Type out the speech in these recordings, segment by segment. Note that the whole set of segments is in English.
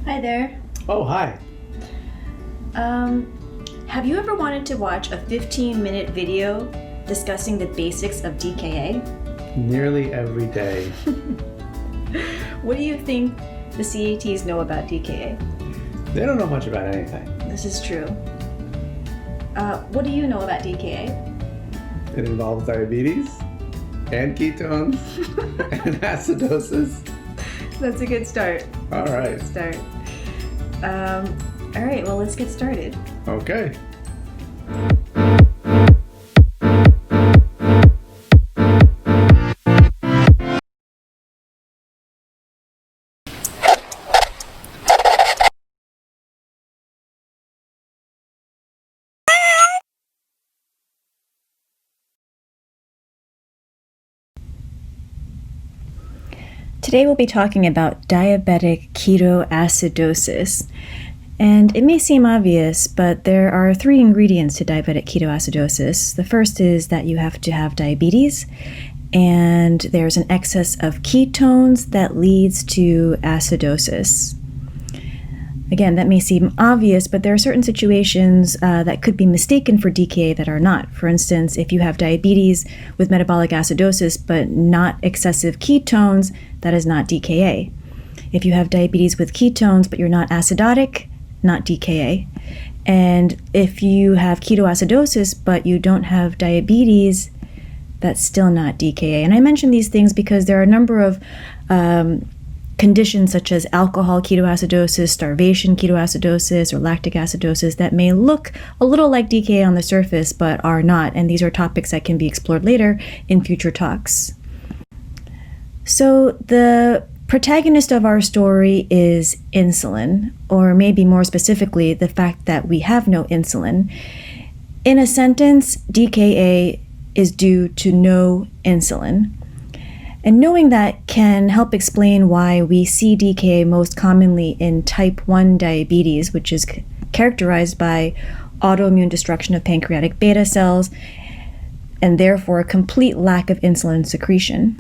Hi there. Oh, hi. Have you ever wanted to watch a 15-minute video discussing the basics of DKA? Nearly every day. What do you think the CATs know about DKA? They don't know much about anything. This is true. What do you know about DKA? It involves diabetes and ketones and acidosis. That's a good start. All right. Good start. All right, well, let's get started. Okay. Today we'll be talking about diabetic ketoacidosis. And it may seem obvious, but there are 3 ingredients to diabetic ketoacidosis. The first is that you have to have diabetes, and there's an excess of ketones that leads to acidosis. Again, that may seem obvious, but there are certain situations that could be mistaken for DKA that are not. For instance, if you have diabetes with metabolic acidosis but not excessive ketones, that is not DKA. If you have diabetes with ketones but you're not acidotic, not DKA. And if you have ketoacidosis but you don't have diabetes, that's still not DKA. And I mention these things because there are a number of conditions such as alcohol ketoacidosis, starvation ketoacidosis, or lactic acidosis that may look a little like DKA on the surface but are not. And these are topics that can be explored later in future talks. So the protagonist of our story is insulin, or maybe more specifically, the fact that we have no insulin. In a sentence, DKA is due to no insulin. And knowing that can help explain why we see DKA most commonly in type 1 diabetes, which is characterized by autoimmune destruction of pancreatic beta cells, and therefore a complete lack of insulin secretion.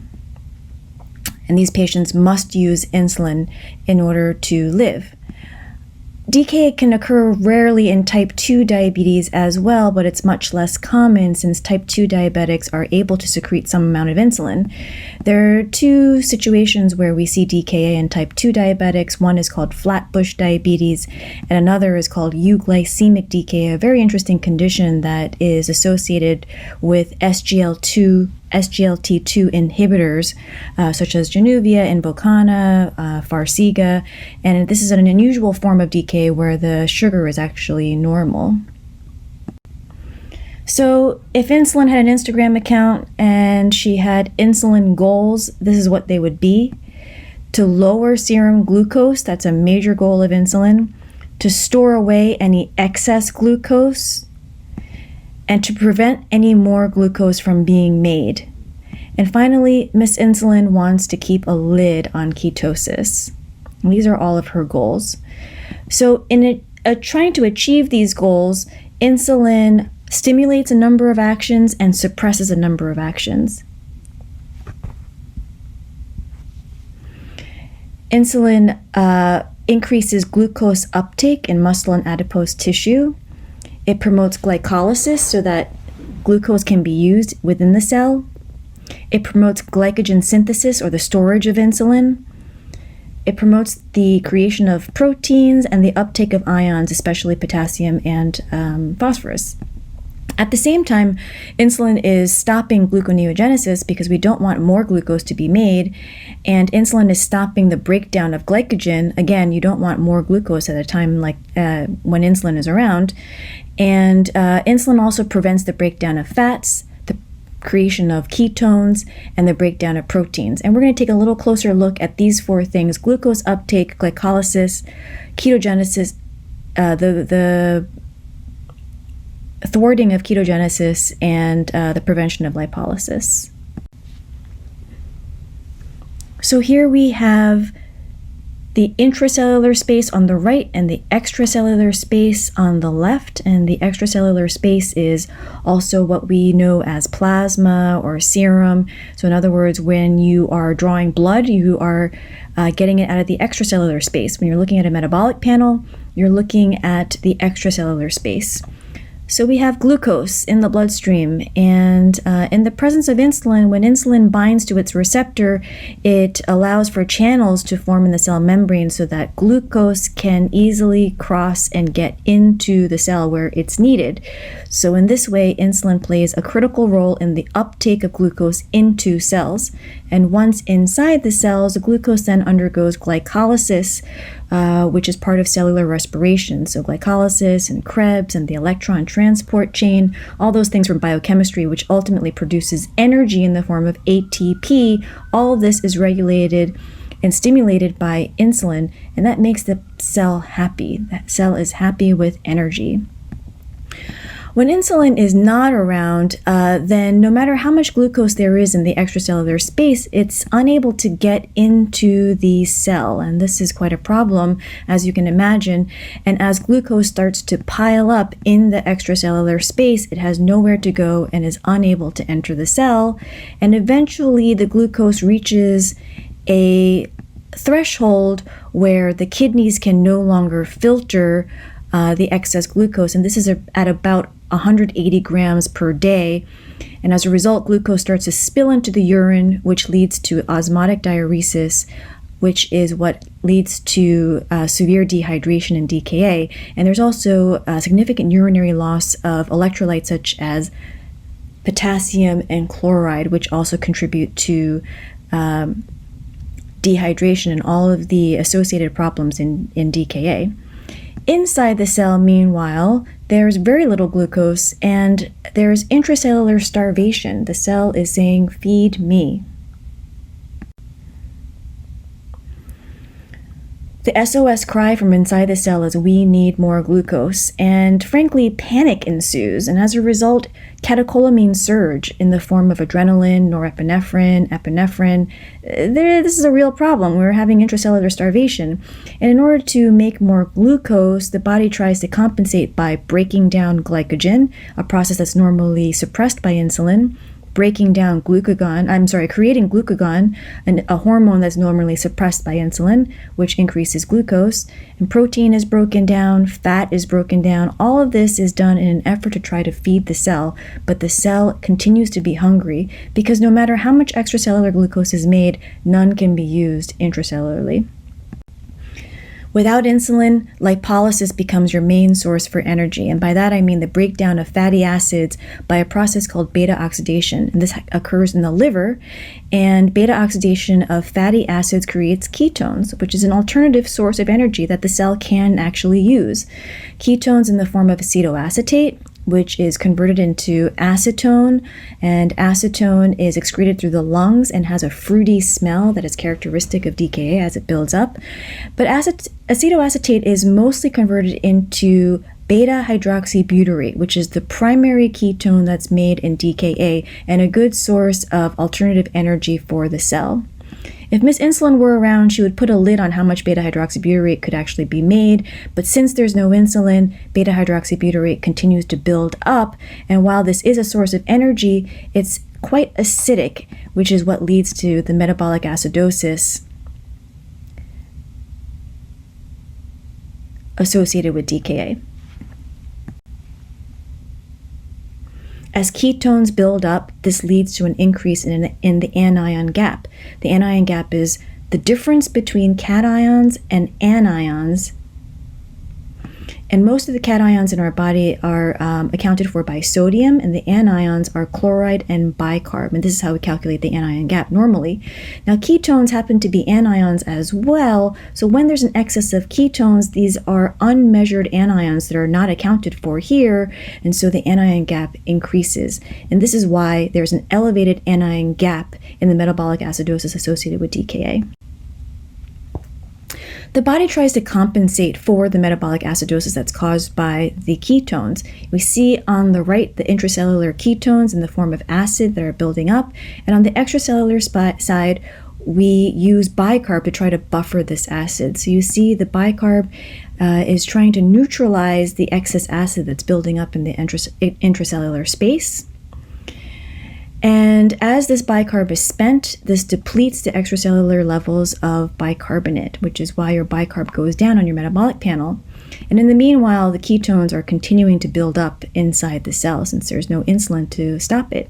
And these patients must use insulin in order to live. DKA can occur rarely in type 2 diabetes as well, but it's much less common since type 2 diabetics are able to secrete some amount of insulin. There are 2 situations where we see DKA in type 2 diabetics. One is called flatbush diabetes, and another is called euglycemic DKA, a very interesting condition that is associated with SGLT2 inhibitors such as Januvia, Invokana, Farxiga, and this is an unusual form of DKA where the sugar is actually normal. So if insulin had an Instagram account and she had insulin goals, this is what they would be: to lower serum glucose, that's a major goal of insulin, to store away any excess glucose, and to prevent any more glucose from being made. And finally, Miss Insulin wants to keep a lid on ketosis. And these are all of her goals. So in trying to achieve these goals, insulin stimulates a number of actions and suppresses a number of actions. Insulin increases glucose uptake in muscle and adipose tissue. It promotes glycolysis so that glucose can be used within the cell. It promotes glycogen synthesis, or the storage of insulin. It promotes the creation of proteins and the uptake of ions, especially potassium and phosphorus. At the same time, insulin is stopping gluconeogenesis because we don't want more glucose to be made, and insulin is stopping the breakdown of glycogen. Again, you don't want more glucose at a time like when insulin is around. And insulin also prevents the breakdown of fats, the creation of ketones, and the breakdown of proteins. And we're going to take a little closer look at these 4 things: glucose uptake, glycolysis, ketogenesis, the thwarting of ketogenesis, and the prevention of lipolysis. So here we have the intracellular space on the right and the extracellular space on the left. And the extracellular space is also what we know as plasma or serum. So in other words, when you are drawing blood, you are getting it out of the extracellular space. When you're looking at a metabolic panel, you're looking at the extracellular space. So we have glucose in the bloodstream, and in the presence of insulin, when insulin binds to its receptor, it allows for channels to form in the cell membrane so that glucose can easily cross and get into the cell where it's needed. So in this way, insulin plays a critical role in the uptake of glucose into cells. And once inside the cells, the glucose then undergoes glycolysis, which is part of cellular respiration. So glycolysis and Krebs and the electron transport chain, all those things from biochemistry, which ultimately produces energy in the form of ATP. All of this is regulated and stimulated by insulin, and that makes the cell happy. That cell is happy with energy. When insulin is not around, then no matter how much glucose there is in the extracellular space, it's unable to get into the cell. And this is quite a problem, as you can imagine. And as glucose starts to pile up in the extracellular space, it has nowhere to go and is unable to enter the cell. And eventually the glucose reaches a threshold where the kidneys can no longer filter the excess glucose. And this is at about 180 grams per day. And as a result, glucose starts to spill into the urine, which leads to osmotic diuresis, which is what leads to severe dehydration and DKA. And there's also a significant urinary loss of electrolytes such as potassium and chloride, which also contribute to dehydration and all of the associated problems in DKA. Inside the cell, meanwhile, there's very little glucose and there's intracellular starvation. The cell is saying, "Feed me." The SOS cry from inside the cell is, "We need more glucose." And frankly, panic ensues. And as a result, catecholamines surge in the form of adrenaline, norepinephrine, epinephrine. This is a real problem. We're having intracellular starvation. And in order to make more glucose, the body tries to compensate by breaking down glycogen, a process that's normally suppressed by insulin, creating glucagon, a hormone that's normally suppressed by insulin, which increases glucose. And protein is broken down, fat is broken down. All of this is done in an effort to try to feed the cell, but the cell continues to be hungry because no matter how much extracellular glucose is made, none can be used intracellularly. Without insulin, lipolysis becomes your main source for energy. And by that I mean the breakdown of fatty acids by a process called beta oxidation. And this occurs in the liver. And beta oxidation of fatty acids creates ketones, which is an alternative source of energy that the cell can actually use. Ketones in the form of acetoacetate, which is converted into acetone, and acetone is excreted through the lungs and has a fruity smell that is characteristic of DKA as it builds up. But acetoacetate is mostly converted into beta hydroxybutyrate, which is the primary ketone that's made in DKA and a good source of alternative energy for the cell. If Miss Insulin were around, she would put a lid on how much beta hydroxybutyrate could actually be made, but since there's no insulin, beta hydroxybutyrate continues to build up, and while this is a source of energy, it's quite acidic, which is what leads to the metabolic acidosis associated with DKA. As ketones build up, this leads to an increase in the anion gap. The anion gap is the difference between cations and anions. And most of the cations in our body are accounted for by sodium, and the anions are chloride and bicarb. And this is how we calculate the anion gap normally. Now, ketones happen to be anions as well. So when there's an excess of ketones, these are unmeasured anions that are not accounted for here. And so the anion gap increases. And this is why there's an elevated anion gap in the metabolic acidosis associated with DKA. The body tries to compensate for the metabolic acidosis that's caused by the ketones. We see on the right the intracellular ketones in the form of acid that are building up, and on the extracellular side, we use bicarb to try to buffer this acid. So you see the bicarb is trying to neutralize the excess acid that's building up in the intracellular space. And as this bicarb is spent, this depletes the extracellular levels of bicarbonate, which is why your bicarb goes down on your metabolic panel. And in the meanwhile, the ketones are continuing to build up inside the cell since there's no insulin to stop it.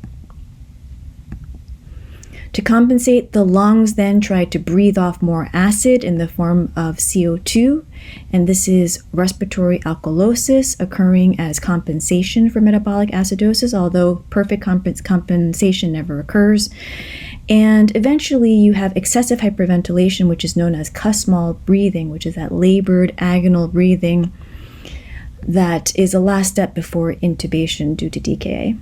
To compensate, the lungs then try to breathe off more acid in the form of CO2, and this is respiratory alkalosis occurring as compensation for metabolic acidosis, although perfect compensation never occurs. And eventually you have excessive hyperventilation, which is known as Kussmaul breathing, which is that labored agonal breathing that is the last step before intubation due to DKA.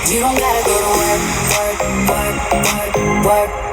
You don't gotta go to work, work, work, work, work.